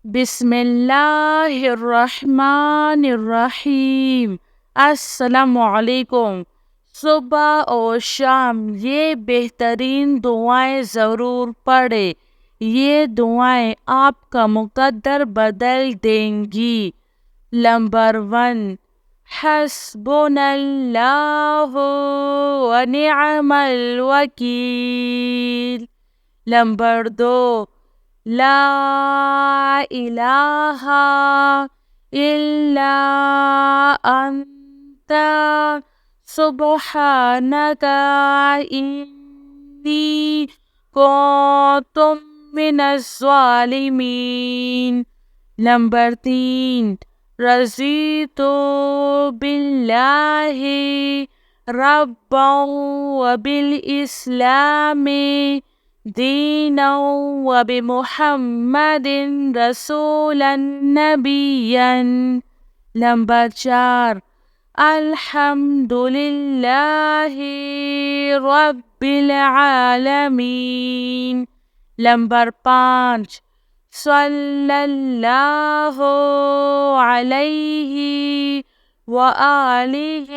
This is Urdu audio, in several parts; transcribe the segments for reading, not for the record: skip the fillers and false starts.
بسم اللہ الرحمن الرحیم۔ السلام علیکم۔ صبح اور شام یہ بہترین دعائیں ضرور پڑھیں۔ یہ دعائیں آپ کا مقدر بدل دیں گی۔ نمبر 1، حسبنا اللہ و نعم الوکیل۔ نمبر 2، لا الہ الا انت سبحانک انی کنت من الظالمین۔ نمبر 3، رضیت باللہ ربا وبالاسلام دینا وبمحمد رسولا نبیا۔ نمبر 4، الحمد للہ رب العالمین۔ نمبر 5، صلی اللہ علیہ وآلہ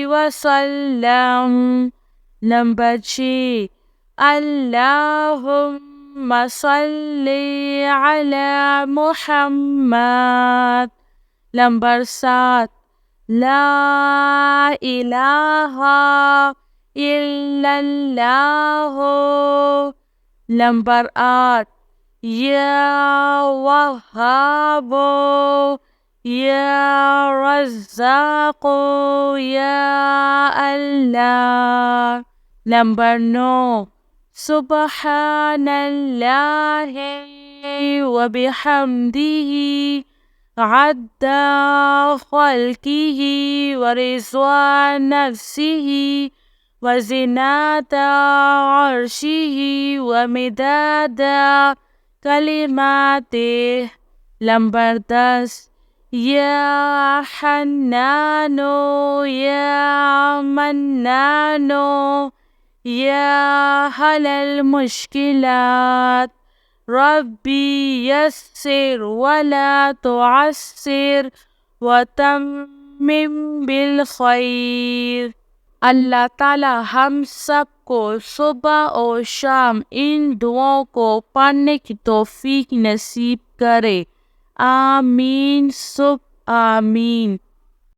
وسلم۔ نمبر 6، اللہم صلی علی محمد۔ نمبر 7، لا الہ الا اللہ۔ نمبر 8، یا وہاب یا رزاق یا اللہ۔ نمبر 9، سبحان اللہ وبحمدہ عدد خلقہ ورضوان نفسہ وزنة عرشہ ومداد کلماتہ۔ نمبر 10، یا حنان یا منان یا حل المشکلات ربی یسر ولا تعسر وتمم بالخیر۔ اللہ تعالی ہم سب کو صبح اور شام ان دعاؤں کو پڑھنے کی توفیق نصیب کرے۔ آمین سب آمین۔